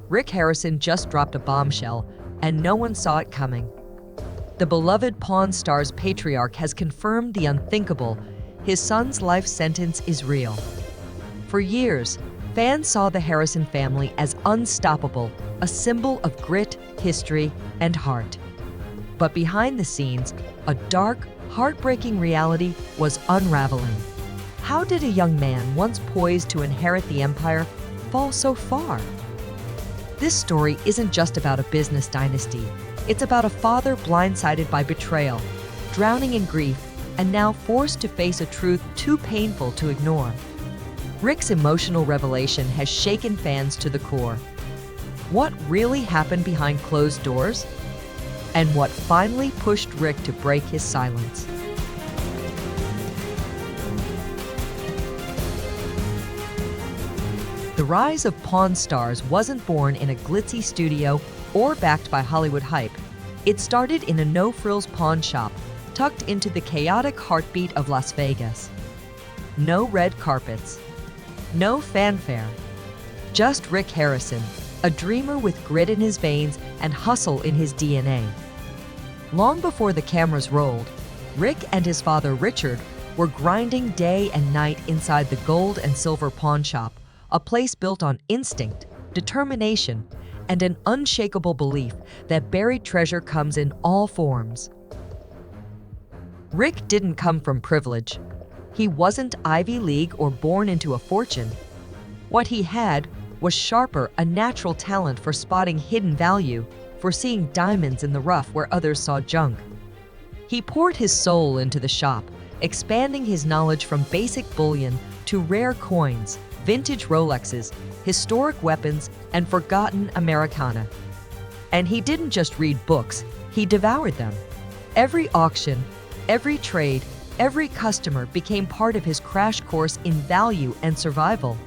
Rick Harrison just dropped a bombshell, and no one saw it coming. The beloved Pawn Stars patriarch has confirmed the unthinkable. His son's life sentence is real. For years, fans saw the Harrison family as unstoppable, a symbol of grit, history, and heart. But behind the scenes, a dark, heartbreaking reality was unraveling. How did a young man once poised to inherit the empire fall so far? This story isn't just about a business dynasty. It's about a father blindsided by betrayal, drowning in grief, and now forced to face a truth too painful to ignore. Rick's emotional revelation has shaken fans to the core. What really happened behind closed doors? And what finally pushed Rick to break his silence? The rise of Pawn Stars wasn't born in a glitzy studio or backed by Hollywood hype. It started in a no-frills pawn shop tucked into the chaotic heartbeat of Las Vegas. No red carpets, no fanfare, just Rick Harrison, a dreamer with grit in his veins and hustle in his DNA. Long before the cameras rolled, Rick and his father Richard were grinding day and night inside the gold and silver pawn shop, a place built on instinct, determination, and an unshakable belief that buried treasure comes in all forms. Rick didn't come from privilege. He wasn't Ivy League or born into a fortune. What he had was a natural talent for spotting hidden value, for seeing diamonds in the rough where others saw junk. He poured his soul into the shop, expanding his knowledge from basic bullion to rare coins, vintage Rolexes, historic weapons, and forgotten Americana. And he didn't just read books, he devoured them. Every auction, every trade, every customer became part of his crash course in value and survival.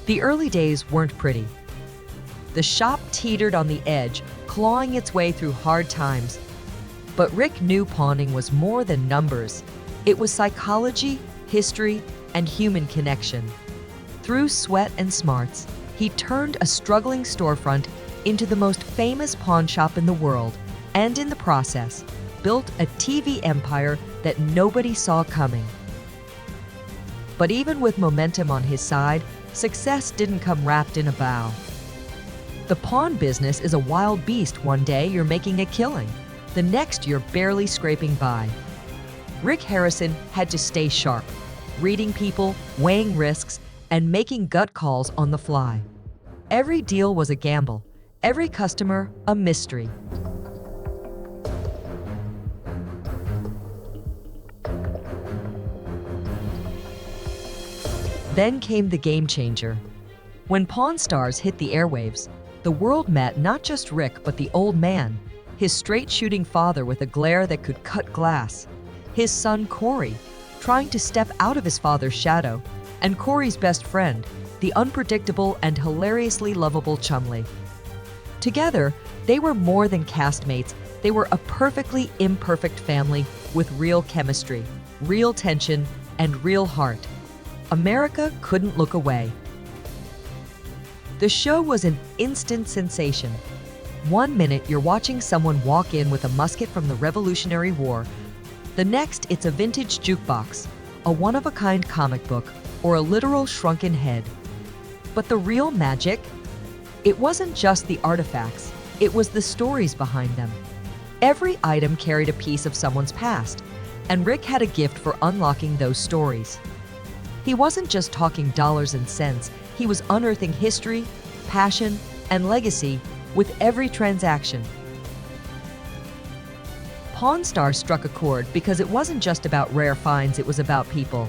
The early days weren't pretty. The shop teetered on the edge, clawing its way through hard times. But Rick knew pawning was more than numbers. It was psychology, history, and human connection. Through sweat and smarts, he turned a struggling storefront into the most famous pawn shop in the world, and in the process, built a TV empire that nobody saw coming. But even with momentum on his side, success didn't come wrapped in a bow. The pawn business is a wild beast. One day you're making a killing, the next you're barely scraping by. Rick Harrison had to stay sharp, reading people, weighing risks, and making gut calls on the fly. Every deal was a gamble, every customer a mystery. Then came the game changer. When Pawn Stars hit the airwaves, the world met not just Rick but the old man, his straight-shooting father with a glare that could cut glass, his son Corey, trying to step out of his father's shadow, and Corey's best friend, the unpredictable and hilariously lovable Chumley. Together, they were more than castmates. They were a perfectly imperfect family with real chemistry, real tension, and real heart. America couldn't look away. The show was an instant sensation. 1 minute, you're watching someone walk in with a musket from the Revolutionary War. The next, it's a vintage jukebox, a one-of-a-kind comic book, or a literal shrunken head. But the real magic? It wasn't just the artifacts, it was the stories behind them. Every item carried a piece of someone's past, and Rick had a gift for unlocking those stories. He wasn't just talking dollars and cents, he was unearthing history, passion, and legacy with every transaction. Pawn Stars struck a chord because it wasn't just about rare finds, it was about people.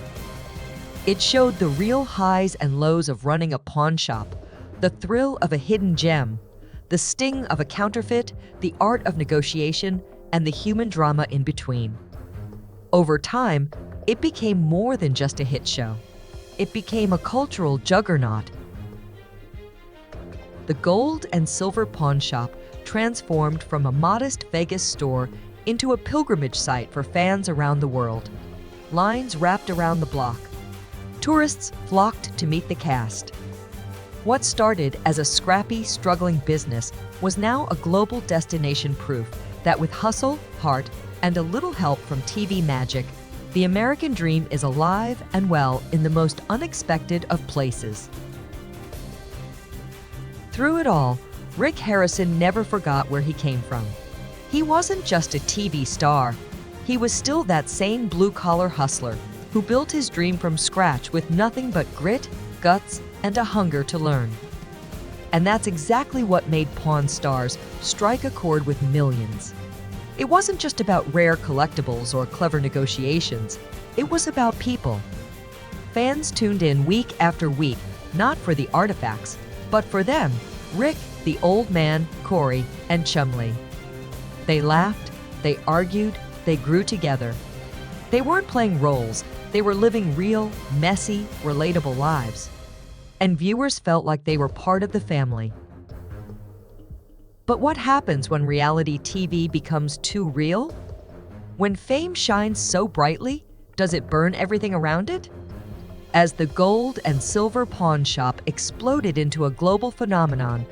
It showed the real highs and lows of running a pawn shop, the thrill of a hidden gem, the sting of a counterfeit, the art of negotiation, and the human drama in between. Over time, it became more than just a hit show. It became a cultural juggernaut. The gold and silver pawn shop transformed from a modest Vegas store into a pilgrimage site for fans around the world. Lines wrapped around the block. Tourists flocked to meet the cast. What started as a scrappy, struggling business was now a global destination, proof that with hustle, heart, and a little help from TV magic, the American dream is alive and well in the most unexpected of places. Through it all, Rick Harrison never forgot where he came from. He wasn't just a TV star. He was still that same blue-collar hustler who built his dream from scratch with nothing but grit, guts, and a hunger to learn. And that's exactly what made Pawn Stars strike a chord with millions. It wasn't just about rare collectibles or clever negotiations. It was about people. Fans tuned in week after week, not for the artifacts, but for them, Rick, the old man, Corey, and Chumley. They laughed, they argued, they grew together. They weren't playing roles, they were living real, messy, relatable lives. And viewers felt like they were part of the family. But what happens when reality TV becomes too real? When fame shines so brightly, does it burn everything around it? As the gold and silver pawn shop exploded into a global phenomenon,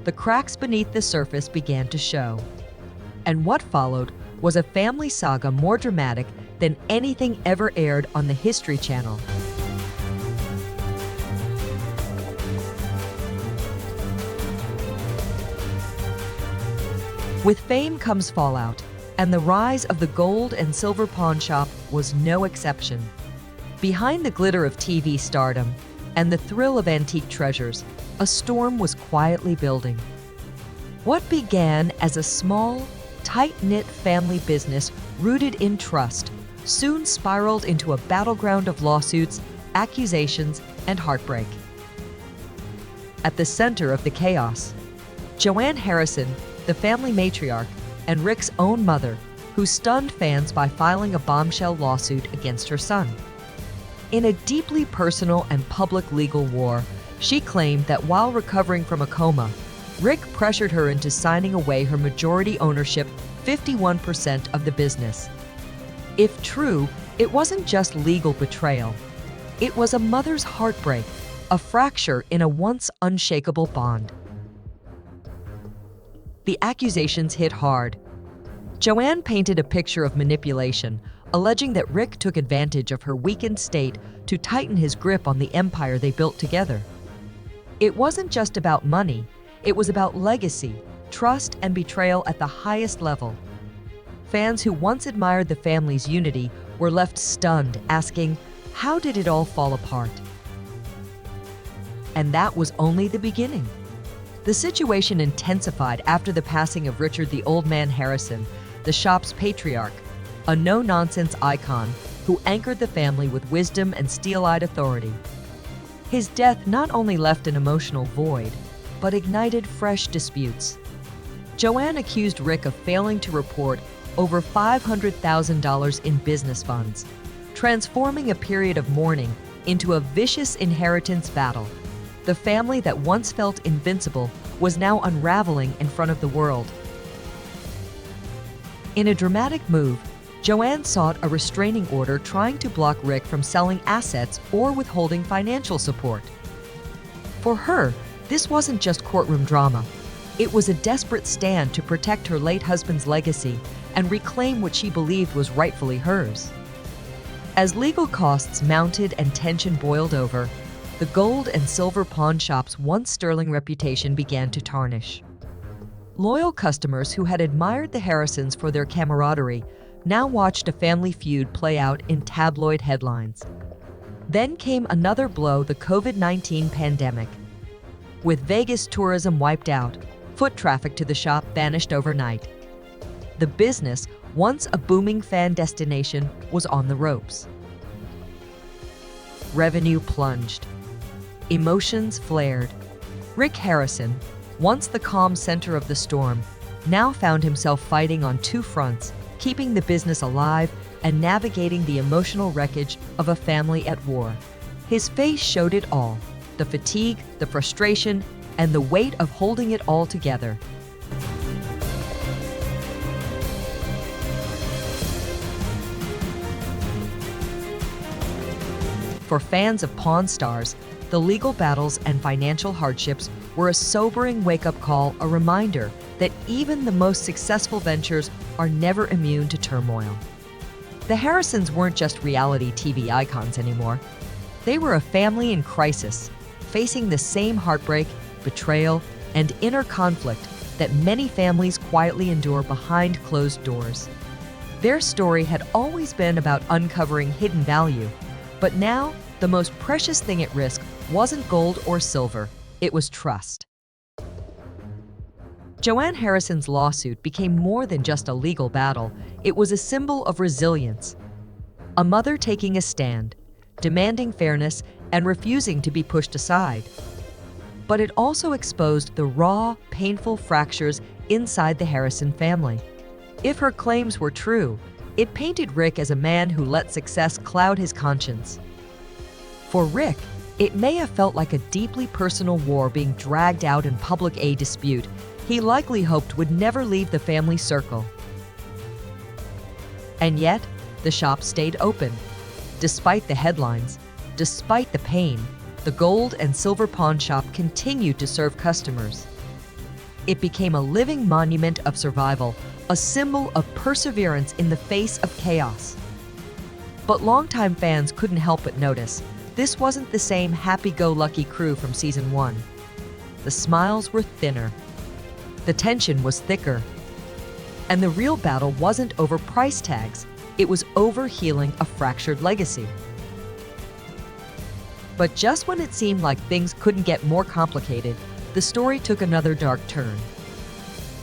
the cracks beneath the surface began to show. And what followed was a family saga more dramatic than anything ever aired on the History Channel. With fame comes fallout, and the rise of the gold and silver pawn shop was no exception. Behind the glitter of TV stardom and the thrill of antique treasures, a storm was quietly building. What began as a small, tight-knit family business rooted in trust soon spiraled into a battleground of lawsuits, accusations, and heartbreak. At the center of the chaos, Joanne Harrison, the family matriarch, and Rick's own mother, who stunned fans by filing a bombshell lawsuit against her son. In a deeply personal and public legal war, she claimed that while recovering from a coma, Rick pressured her into signing away her majority ownership, 51% of the business. If true, it wasn't just legal betrayal. It was a mother's heartbreak, a fracture in a once unshakable bond. The accusations hit hard. Joanne painted a picture of manipulation, alleging that Rick took advantage of her weakened state to tighten his grip on the empire they built together. It wasn't just about money, it was about legacy, trust, and betrayal at the highest level. Fans who once admired the family's unity were left stunned, asking, how did it all fall apart? And that was only the beginning. The situation intensified after the passing of Richard the Old Man Harrison, the shop's patriarch, a no-nonsense icon who anchored the family with wisdom and steel-eyed authority. His death not only left an emotional void, but ignited fresh disputes. Joanne accused Rick of failing to report over $500,000 in business funds, transforming a period of mourning into a vicious inheritance battle. The family that once felt invincible was now unraveling in front of the world. In a dramatic move, Joanne sought a restraining order trying to block Rick from selling assets or withholding financial support. For her, this wasn't just courtroom drama. It was a desperate stand to protect her late husband's legacy and reclaim what she believed was rightfully hers. As legal costs mounted and tension boiled over, the gold and silver pawn shop's once sterling reputation began to tarnish. Loyal customers who had admired the Harrisons for their camaraderie now watched a family feud play out in tabloid headlines. Then came another blow, the COVID-19 pandemic. With Vegas tourism wiped out, foot traffic to the shop vanished overnight. The business, once a booming fan destination, was on the ropes. Revenue plunged. Emotions flared. Rick Harrison, once the calm center of the storm, now found himself fighting on two fronts, keeping the business alive and navigating the emotional wreckage of a family at war. His face showed it all: the fatigue, the frustration, and the weight of holding it all together. For fans of Pawn Stars, The legal battles and financial hardships were a sobering wake-up call, a reminder that even the most successful ventures are never immune to turmoil. The Harrisons weren't just reality TV icons anymore. They were a family in crisis, facing the same heartbreak, betrayal, and inner conflict that many families quietly endure behind closed doors. Their story had always been about uncovering hidden value, but now the most precious thing at risk wasn't gold or silver, it was trust. Joanne Harrison's lawsuit became more than just a legal battle, it was a symbol of resilience. A mother taking a stand, demanding fairness, and refusing to be pushed aside. But it also exposed the raw, painful fractures inside the Harrison family. If her claims were true, it painted Rick as a man who let success cloud his conscience. For Rick, it may have felt like a deeply personal war being dragged out in public, a dispute he likely hoped would never leave the family circle. And yet, the shop stayed open. Despite the headlines, despite the pain, the gold and silver pawn shop continued to serve customers. It became a living monument of survival, a symbol of perseverance in the face of chaos. But longtime fans couldn't help but notice, this wasn't the same happy-go-lucky crew from season 1. The smiles were thinner. The tension was thicker. And the real battle wasn't over price tags, it was over healing a fractured legacy. But just when it seemed like things couldn't get more complicated, the story took another dark turn.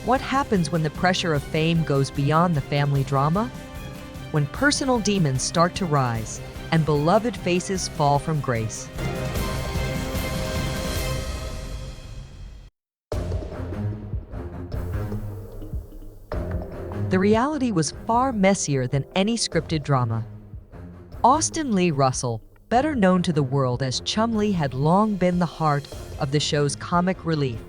What happens when the pressure of fame goes beyond the family drama? When personal demons start to rise and beloved faces fall from grace. The reality was far messier than any scripted drama. Austin Lee Russell, better known to the world as Chumlee, had long been the heart of the show's comic relief.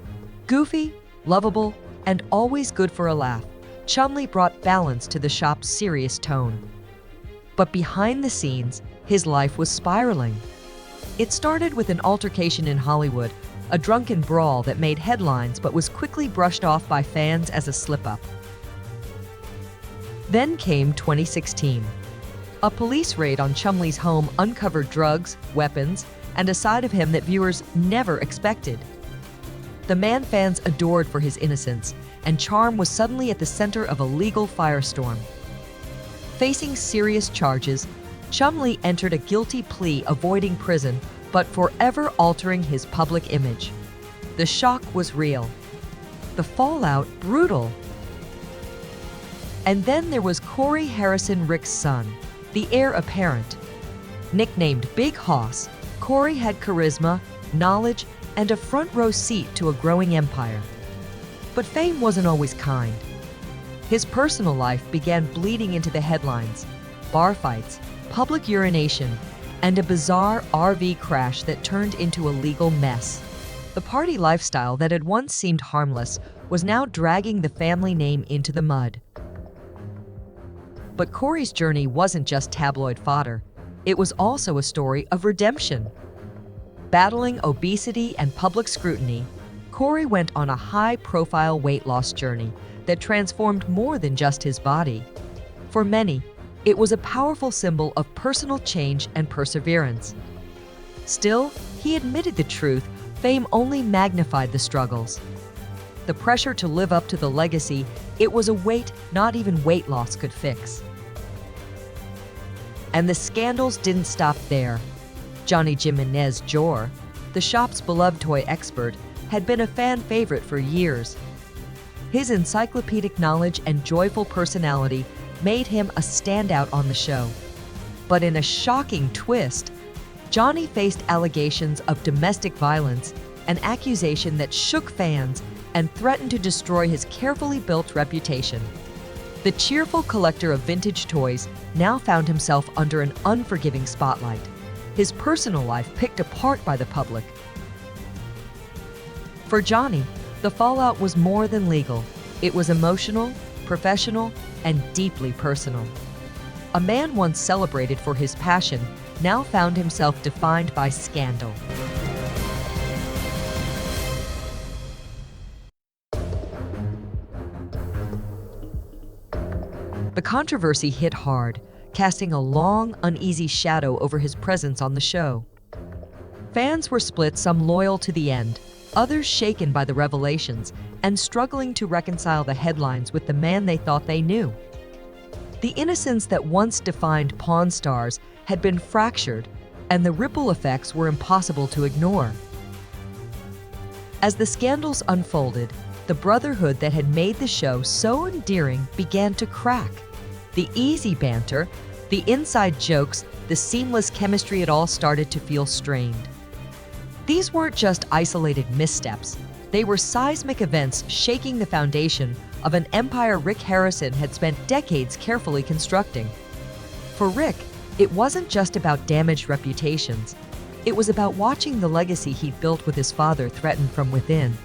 Goofy, lovable, and always good for a laugh, Chumlee brought balance to the shop's serious tone. But behind the scenes, his life was spiraling. It started with an altercation in Hollywood, a drunken brawl that made headlines but was quickly brushed off by fans as a slip-up. Then came 2016. A police raid on Chumlee's home uncovered drugs, weapons, and a side of him that viewers never expected. The man fans adored for his innocence and charm was suddenly at the center of a legal firestorm. Facing serious charges, Chumlee entered a guilty plea avoiding prison, but forever altering his public image. The shock was real. The fallout brutal. And then there was Corey Harrison, Rick's son, the heir apparent. Nicknamed Big Hoss, Corey had charisma, knowledge, and a front-row seat to a growing empire. But fame wasn't always kind. His personal life began bleeding into the headlines, bar fights, public urination, and a bizarre RV crash that turned into a legal mess. The party lifestyle that had once seemed harmless was now dragging the family name into the mud. But Corey's journey wasn't just tabloid fodder. It was also a story of redemption. Battling obesity and public scrutiny, Corey went on a high-profile weight loss journey that transformed more than just his body. For many, it was a powerful symbol of personal change and perseverance. Still, he admitted the truth, fame only magnified the struggles. The pressure to live up to the legacy, it was a weight not even weight loss could fix. And the scandals didn't stop there. Johnny Jimenez Jr., the shop's beloved toy expert, had been a fan favorite for years. His encyclopedic knowledge and joyful personality made him a standout on the show. But in a shocking twist, Johnny faced allegations of domestic violence, an accusation that shook fans and threatened to destroy his carefully built reputation. The cheerful collector of vintage toys now found himself under an unforgiving spotlight, his personal life picked apart by the public. For Johnny, the fallout was more than legal. It was emotional, professional, and deeply personal. A man once celebrated for his passion now found himself defined by scandal. The controversy hit hard, casting a long, uneasy shadow over his presence on the show. Fans were split, some loyal to the end, others shaken by the revelations and struggling to reconcile the headlines with the man they thought they knew. The innocence that once defined Pawn Stars had been fractured, and the ripple effects were impossible to ignore. As the scandals unfolded, the brotherhood that had made the show so endearing began to crack. The easy banter, the inside jokes, the seamless chemistry, it all started to feel strained. These weren't just isolated missteps. They were seismic events shaking the foundation of an empire Rick Harrison had spent decades carefully constructing. For Rick, it wasn't just about damaged reputations. It was about watching the legacy he'd built with his father threatened from within.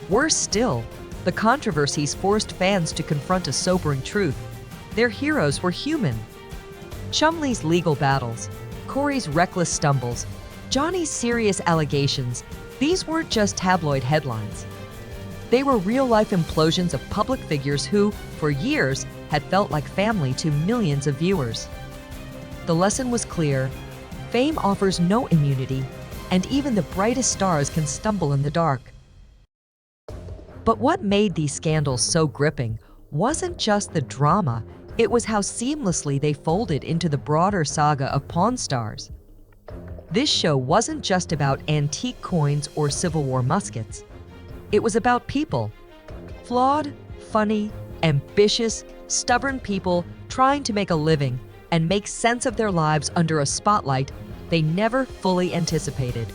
Worse still, the controversies forced fans to confront a sobering truth. Their heroes were human. Chumley's legal battles, Corey's reckless stumbles, Johnny's serious allegations, these weren't just tabloid headlines. They were real-life implosions of public figures who, for years, had felt like family to millions of viewers. The lesson was clear: fame offers no immunity, and even the brightest stars can stumble in the dark. But what made these scandals so gripping wasn't just the drama, it was how seamlessly they folded into the broader saga of Pawn Stars. This show wasn't just about antique coins or Civil War muskets. It was about people. Flawed, funny, ambitious, stubborn people trying to make a living and make sense of their lives under a spotlight they never fully anticipated.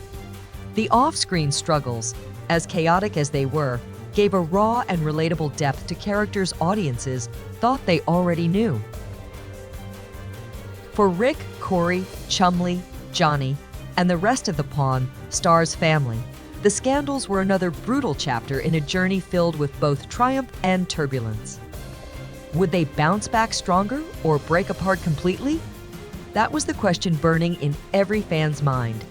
The off-screen struggles, as chaotic as they were, gave a raw and relatable depth to characters audiences thought they already knew. For Rick, Corey, Chumley, Johnny, and the rest of the Pawn Stars family, the scandals were another brutal chapter in a journey filled with both triumph and turbulence. Would they bounce back stronger or break apart completely? That was the question burning in every fan's mind.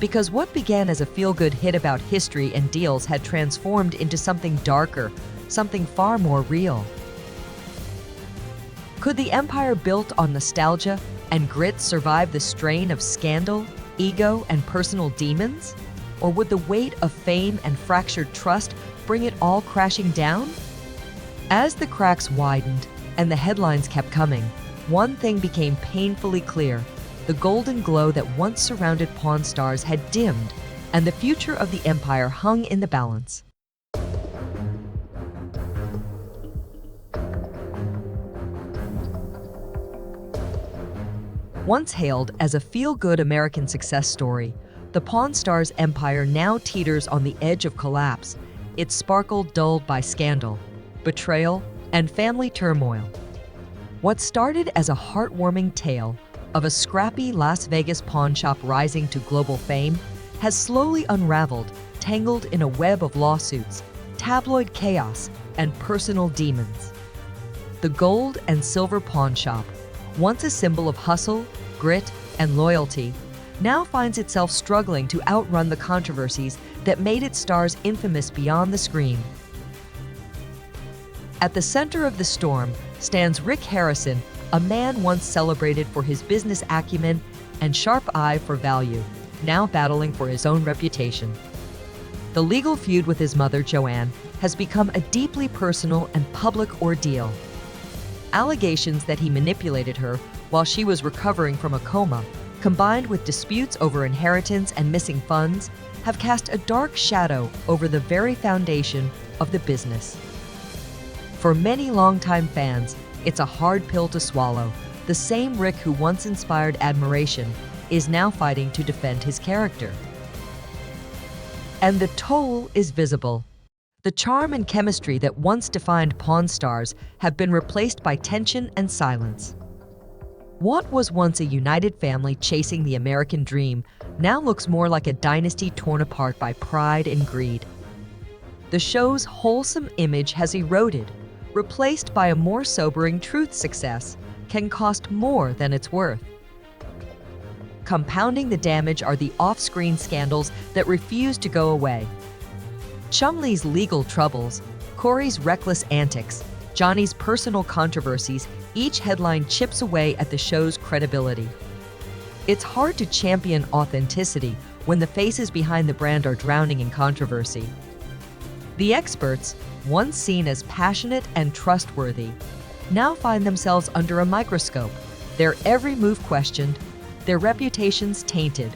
Because what began as a feel-good hit about history and deals had transformed into something darker, something far more real. Could the empire built on nostalgia and grit survive the strain of scandal, ego, and personal demons? Or would the weight of fame and fractured trust bring it all crashing down? As the cracks widened and the headlines kept coming, one thing became painfully clear: the golden glow that once surrounded Pawn Stars had dimmed, and the future of the empire hung in the balance. Once hailed as a feel-good American success story, the Pawn Stars empire now teeters on the edge of collapse, its sparkle dulled by scandal, betrayal, and family turmoil. What started as a heartwarming tale of a scrappy Las Vegas pawn shop rising to global fame has slowly unraveled, tangled in a web of lawsuits, tabloid chaos, and personal demons. The gold and silver pawn shop, once a symbol of hustle, grit, and loyalty, now finds itself struggling to outrun the controversies that made its stars infamous beyond the screen. At the center of the storm stands Rick Harrison, a man once celebrated for his business acumen and sharp eye for value, now battling for his own reputation. The legal feud with his mother, Joanne, has become a deeply personal and public ordeal. Allegations that he manipulated her while she was recovering from a coma, combined with disputes over inheritance and missing funds, have cast a dark shadow over the very foundation of the business. For many longtime fans, it's a hard pill to swallow. The same Rick who once inspired admiration is now fighting to defend his character. And the toll is visible. The charm and chemistry that once defined Pawn Stars have been replaced by tension and silence. What was once a united family chasing the American dream now looks more like a dynasty torn apart by pride and greed. The show's wholesome image has eroded, replaced by a more sobering truth: success can cost more than it's worth. Compounding the damage are the off-screen scandals that refuse to go away. Chumley's legal troubles, Corey's reckless antics, Johnny's personal controversies, each headline chips away at the show's credibility. It's hard to champion authenticity when the faces behind the brand are drowning in controversy. The experts, once seen as passionate and trustworthy, now find themselves under a microscope, their every move questioned, their reputations tainted.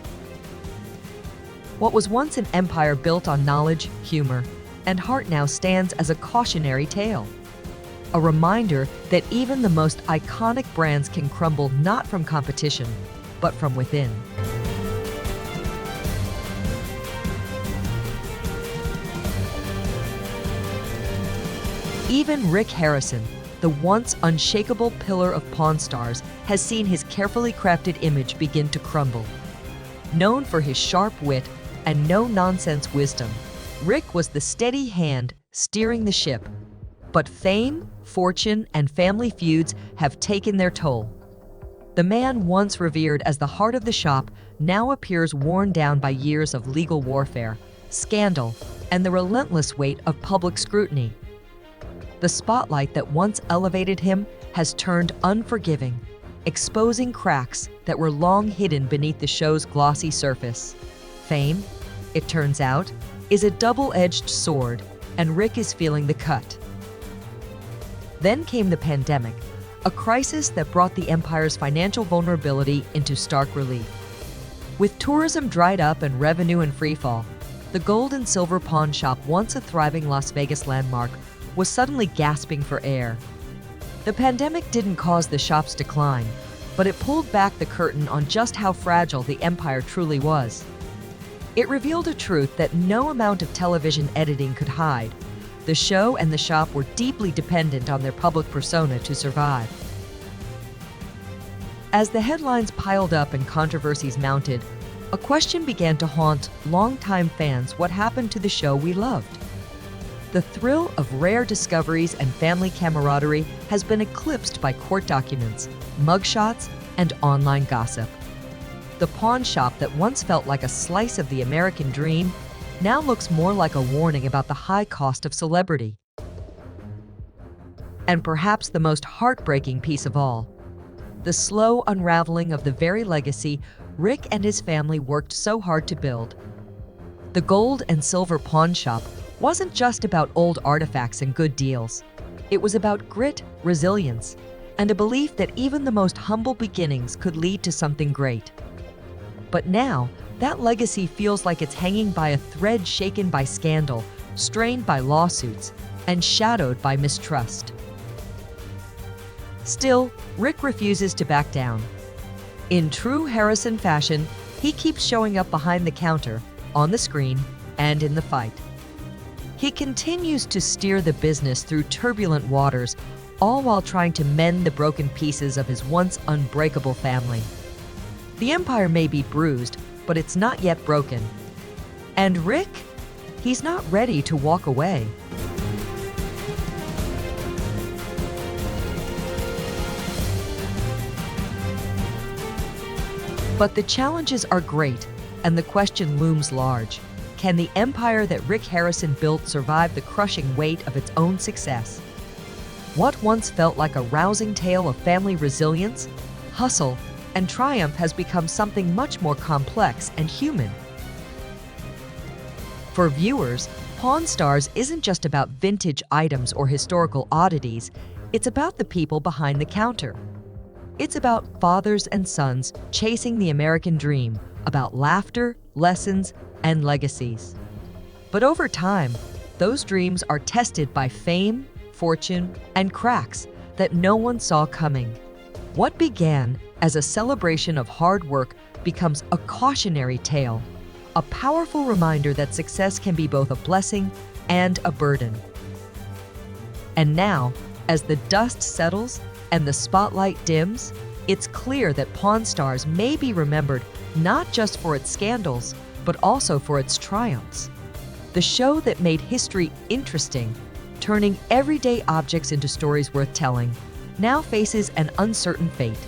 What was once an empire built on knowledge, humor, and heart now stands as a cautionary tale. A reminder that even the most iconic brands can crumble not from competition, but from within. Even Rick Harrison, the once unshakable pillar of Pawn Stars, has seen his carefully crafted image begin to crumble. Known for his sharp wit and no-nonsense wisdom, Rick was the steady hand steering the ship. But fame, fortune, and family feuds have taken their toll. The man once revered as the heart of the shop now appears worn down by years of legal warfare, scandal, and the relentless weight of public scrutiny. The spotlight that once elevated him has turned unforgiving, exposing cracks that were long hidden beneath the show's glossy surface. Fame, it turns out, is a double-edged sword, and Rick is feeling the cut. Then came the pandemic, a crisis that brought the empire's financial vulnerability into stark relief. With tourism dried up and revenue in freefall, the gold and silver pawn shop, once a thriving Las Vegas landmark, was suddenly gasping for air. The pandemic didn't cause the shop's decline, but it pulled back the curtain on just how fragile the empire truly was. It revealed a truth that no amount of television editing could hide. The show and the shop were deeply dependent on their public persona to survive. As the headlines piled up and controversies mounted, a question began to haunt longtime fans: what happened to the show we loved? The thrill of rare discoveries and family camaraderie has been eclipsed by court documents, mugshots, and online gossip. The pawn shop that once felt like a slice of the American dream now looks more like a warning about the high cost of celebrity. And perhaps the most heartbreaking piece of all, the slow unraveling of the very legacy Rick and his family worked so hard to build. The gold and silver pawn shop wasn't just about old artifacts and good deals. It was about grit, resilience, and a belief that even the most humble beginnings could lead to something great. But now, that legacy feels like it's hanging by a thread, shaken by scandal, strained by lawsuits, and shadowed by mistrust. Still, Rick refuses to back down. In true Harrison fashion, he keeps showing up behind the counter, on the screen, and in the fight. He continues to steer the business through turbulent waters, all while trying to mend the broken pieces of his once unbreakable family. The empire may be bruised, but it's not yet broken. And Rick? He's not ready to walk away. But the challenges are great, and the question looms large. Can the empire that Rick Harrison built survive the crushing weight of its own success? What once felt like a rousing tale of family resilience, hustle, and triumph has become something much more complex and human. For viewers, Pawn Stars isn't just about vintage items or historical oddities, it's about the people behind the counter. It's about fathers and sons chasing the American dream, about laughter, lessons, and legacies. But over time, those dreams are tested by fame, fortune, and cracks that no one saw coming. What began as a celebration of hard work becomes a cautionary tale, a powerful reminder that success can be both a blessing and a burden. And now, as the dust settles and the spotlight dims, it's clear that Pawn Stars may be remembered not just for its scandals, but also for its triumphs. The show that made history interesting, turning everyday objects into stories worth telling, now faces an uncertain fate.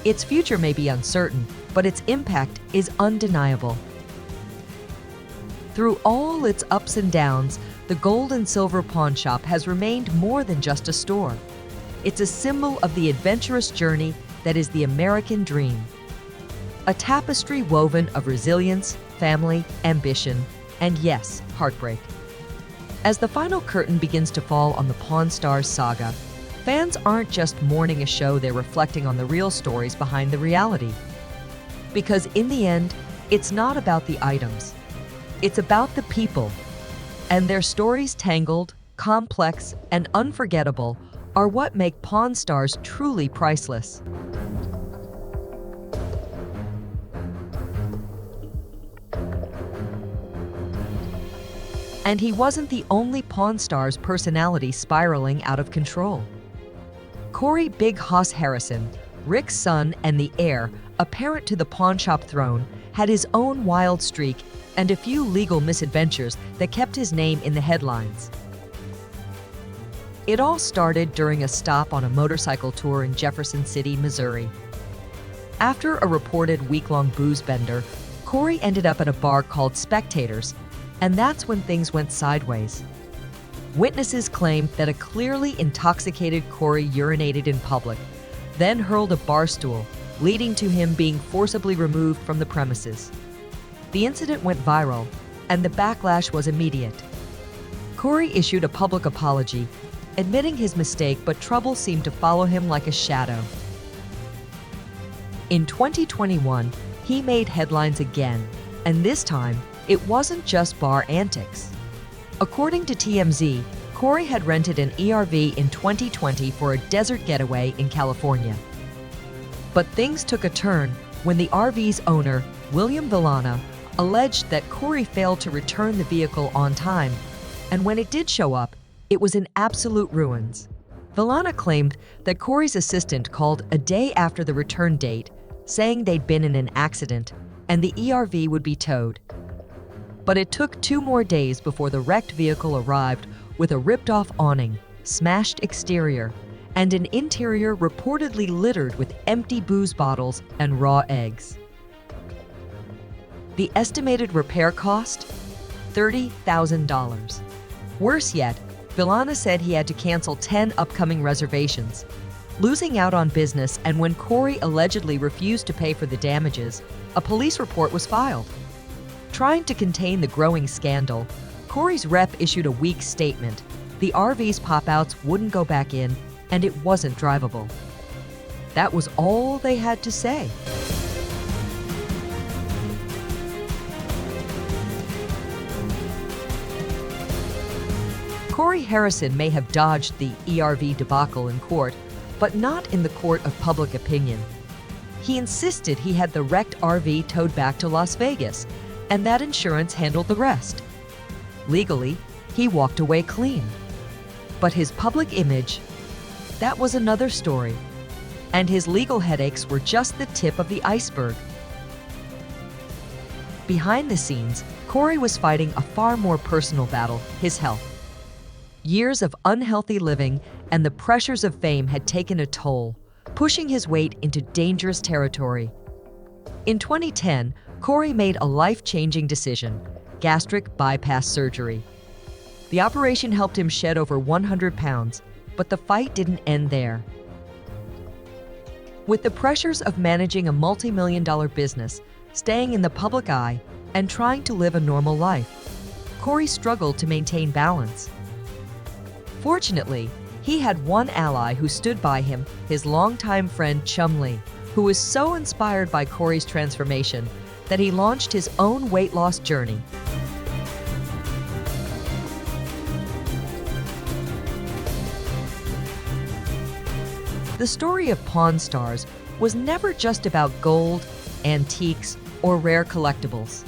Its future may be uncertain, but its impact is undeniable. Through all its ups and downs, the gold and silver pawn shop has remained more than just a store. It's a symbol of the adventurous journey that is the American dream. A tapestry woven of resilience, family, ambition, and yes, heartbreak. As the final curtain begins to fall on the Pawn Stars saga, fans aren't just mourning a show, they're reflecting on the real stories behind the reality. Because in the end, it's not about the items. It's about the people. And their stories, tangled, complex, and unforgettable, are what make Pawn Stars truly priceless. And he wasn't the only Pawn Stars personality spiraling out of control. Corey "Big Hoss" Harrison, Rick's son and the heir apparent to the pawnshop throne, had his own wild streak and a few legal misadventures that kept his name in the headlines. It all started during a stop on a motorcycle tour in Jefferson City, Missouri. After a reported week-long booze bender, Corey ended up at a bar called Spectators, and that's when things went sideways. Witnesses claimed that a clearly intoxicated Corey urinated in public, then hurled a bar stool, leading to him being forcibly removed from the premises. The incident went viral, and the backlash was immediate. Corey issued a public apology, admitting his mistake, but trouble seemed to follow him like a shadow. In 2021, he made headlines again, and this time, it wasn't just bar antics. According to TMZ, Corey had rented an ERV in 2020 for a desert getaway in California. But things took a turn when the RV's owner, William Villana, alleged that Corey failed to return the vehicle on time, and when it did show up, it was in absolute ruins. Villana claimed that Corey's assistant called a day after the return date, saying they'd been in an accident and the ERV would be towed. But it took 2 more days before the wrecked vehicle arrived with a ripped-off awning, smashed exterior, and an interior reportedly littered with empty booze bottles and raw eggs. The estimated repair cost? $30,000. Worse yet, Villana said he had to cancel 10 upcoming reservations, losing out on business, and when Corey allegedly refused to pay for the damages, a police report was filed. Trying to contain the growing scandal, Corey's rep issued a weak statement. The RV's pop-outs wouldn't go back in, and it wasn't drivable. That was all they had to say. Corey Harrison may have dodged the ERV debacle in court, but not in the court of public opinion. He insisted he had the wrecked RV towed back to Las Vegas, and that insurance handled the rest. Legally, he walked away clean. But his public image, that was another story. And his legal headaches were just the tip of the iceberg. Behind the scenes, Corey was fighting a far more personal battle: his health. Years of unhealthy living and the pressures of fame had taken a toll, pushing his weight into dangerous territory. In 2010, Corey made a life-changing decision: gastric bypass surgery. The operation helped him shed over 100 pounds, but the fight didn't end there. With the pressures of managing a multi-million-dollar business, staying in the public eye, and trying to live a normal life, Corey struggled to maintain balance. Fortunately, he had one ally who stood by him, his longtime friend Chumlee, who was so inspired by Corey's transformation that he launched his own weight loss journey. The story of Pawn Stars was never just about gold, antiques, or rare collectibles.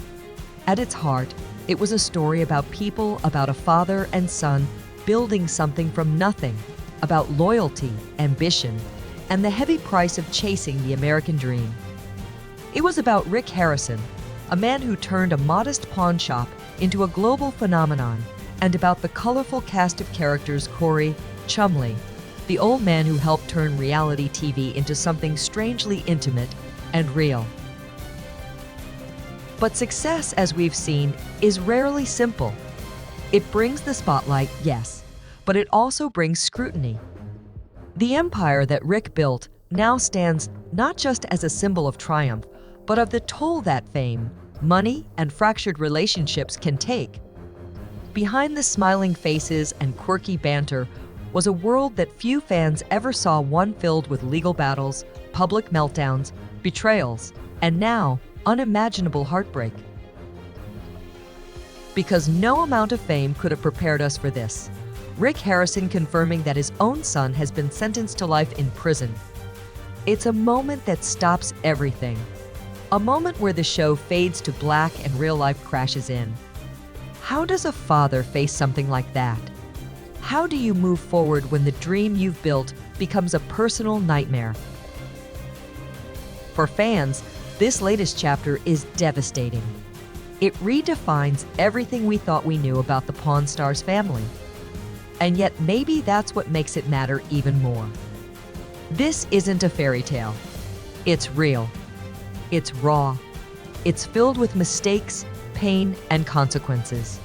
At its heart, it was a story about people, about a father and son building something from nothing, about loyalty, ambition, and the heavy price of chasing the American dream. It was about Rick Harrison, a man who turned a modest pawn shop into a global phenomenon, and about the colorful cast of characters Corey, Chumlee, the old man who helped turn reality TV into something strangely intimate and real. But success, as we've seen, is rarely simple. It brings the spotlight, yes, but it also brings scrutiny. The empire that Rick built now stands not just as a symbol of triumph, but of the toll that fame, money, and fractured relationships can take. Behind the smiling faces and quirky banter was a world that few fans ever saw, one filled with legal battles, public meltdowns, betrayals, and now, unimaginable heartbreak. Because no amount of fame could have prepared us for this. Rick Harrison confirming that his own son has been sentenced to life in prison. It's a moment that stops everything. A moment where the show fades to black and real life crashes in. How does a father face something like that? How do you move forward when the dream you've built becomes a personal nightmare? For fans, this latest chapter is devastating. It redefines everything we thought we knew about the Pawn Stars family. And yet maybe that's what makes it matter even more. This isn't a fairy tale. It's real. It's raw. It's filled with mistakes, pain, and consequences.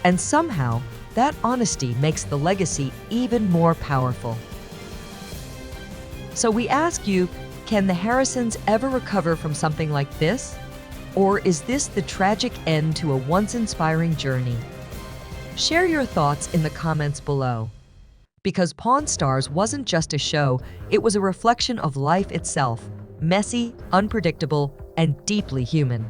And somehow, that honesty makes the legacy even more powerful. So we ask you, can the Harrisons ever recover from something like this? Or is this the tragic end to a once inspiring journey? Share your thoughts in the comments below. Because Pawn Stars wasn't just a show, it was a reflection of life itself, messy, unpredictable, and deeply human.